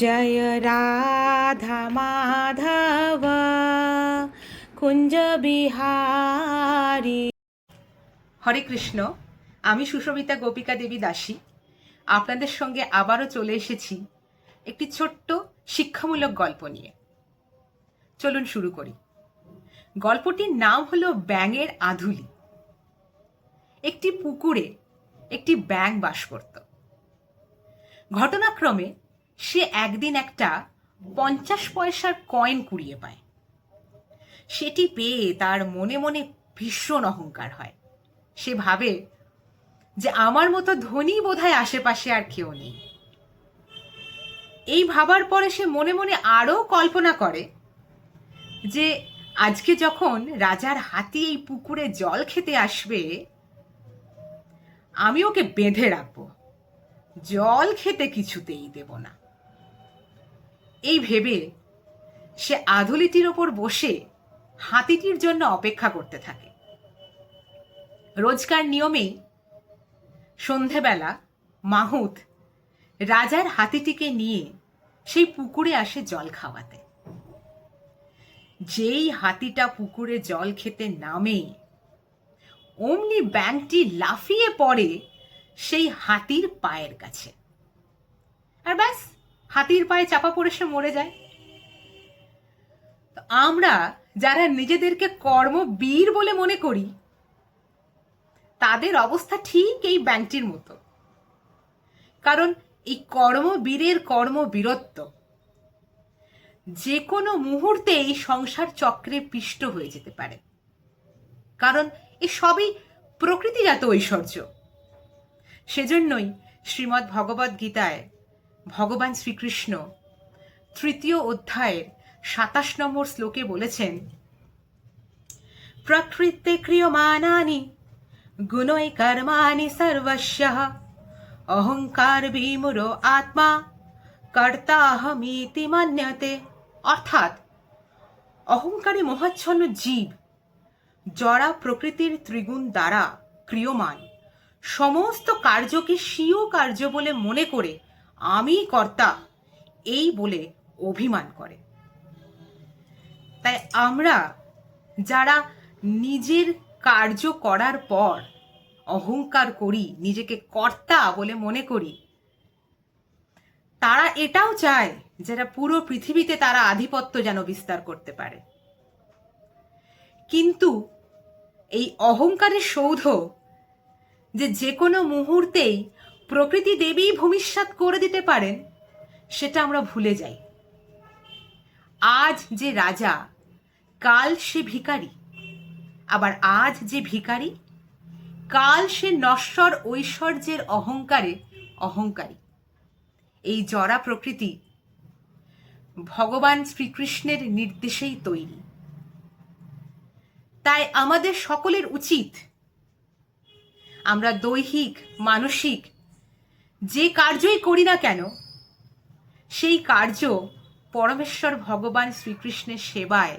জয় রাধা মাধব কুঞ্জ বিহারী। হরে কৃষ্ণ। আমি সুশোভিতা গোপিকা দেবী দাসী আপনাদের সঙ্গে আবারও চলে এসেছি একটি ছোট্ট শিক্ষামূলক গল্প নিয়ে। চলুন শুরু করি। গল্পটির নাম হলো ব্যাঙের আধুলি। একটি পুকুরে একটি ব্যাঙ বাস করত। ঘটনাক্রমে সে একদিন একটা 50 পয়সার কয়েন কুড়িয়ে পায়। সেটি পেয়ে তার মনে মনে ভীষণ অহংকার হয়। সে ভাবে যে আমার মতো ধনী বোধহয় আশেপাশে আর কেউ নেই। এই ভাবার পরে সে মনে মনে আরও কল্পনা করে যে আজকে যখন রাজার হাতি এই পুকুরে জল খেতে আসবে, আমি ওকে বেঁধে রাখবো, জল খেতে কিছুতেই দেব না। এই ভেবে সে আধুলিটির ওপর বসে হাতিটির জন্য অপেক্ষা করতে থাকে। রোজকার নিয়মেই সন্ধেবেলা মাহুত রাজার হাতিটিকে নিয়ে সেই পুকুরে আসে জল খাওয়াতে। যেই হাতিটা পুকুরে জল খেতে নামে, অমনি ব্যাঙটি লাফিয়ে পড়ে সেই হাতির পায়ের কাছে, আর ব্যাস, হাতির পায়ে চাপা পড়ে সে মরে যায়। আমরা যারা নিজেদেরকে কর্মবীর বলে মনে করি, তাদের অবস্থা ঠিক এই ব্যাঙটির মতো। কারণ এই কর্মবীরের কর্মবীরত্ব যে কোনো মুহূর্তে এই সংসার চক্রে পিষ্ট হয়ে যেতে পারে। কারণ এ সবই প্রকৃতিজাত ঐশ্বর্য। সেজন্যই শ্রীমদ্ ভগবদ্ গীতায় ভগবান শ্রীকৃষ্ণ 3য় অধ্যায়ের 27 নম্বর শ্লোকে বলেছেন, প্রকৃতে ক্রিয়মানানি গুণৈ কর্মাণি সর্বস্যঃ অহংকার বিমূঢ় আত্মা কর্তাহমিতি মন্যতে। অর্থাৎ অহংকারী মোহাচ্ছন্ন জীব জড়া প্রকৃতির ত্রিগুণ দ্বারা ক্রিয়মান সমস্ত কার্যকে স্বীয় কার্য বলে মনে করে আমি কর্তা এই বলে অভিমান করে। তাই আমরা যারা নিজের কার্য করার পর অহংকার করি, নিজেকে কর্তা বলে মনে করি, তারা এটাও চায় যারা পুরো পৃথিবীতে তারা আধিপত্য যেন বিস্তার করতে পারে। কিন্তু এই অহংকারের সৌধ যে কোনো মুহূর্তেই প্রকৃতি দেবী ভূমিষ্যাৎ করে দিতে পারেন, সেটা আমরা ভুলে যাই। আজ যে রাজা, কাল সে ভিখারি, আবার আজ যে ভিখারি, কাল সে নশ্বর ঐশ্বর্যের অহংকারে অহংকারী। এই জড়া প্রকৃতি ভগবান শ্রীকৃষ্ণের নির্দেশেই তৈরি। তাই আমাদের সকলের উচিত আমরা দৈহিক মানসিক যে কার্যই করি না কেন, সেই কার্য পরমেশ্বর ভগবান শ্রীকৃষ্ণের সেবায়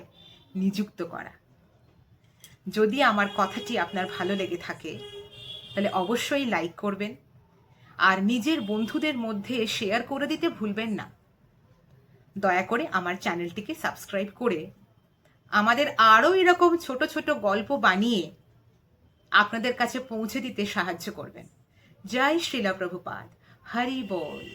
নিযুক্ত করা। যদি আমার কথাটি আপনার ভালো লেগে থাকে তাহলে অবশ্যই লাইক করবেন, আর নিজের বন্ধুদের মধ্যে শেয়ার করে দিতে ভুলবেন না। দয়া করে আমার চ্যানেলটিকে সাবস্ক্রাইব করে আমাদের আরও এরকম ছোট ছোট গল্প বানিয়ে আপনাদের কাছে পৌঁছে দিতে সাহায্য করবেন। জয় শ্রীলা প্রভুপাদ। হরি বল।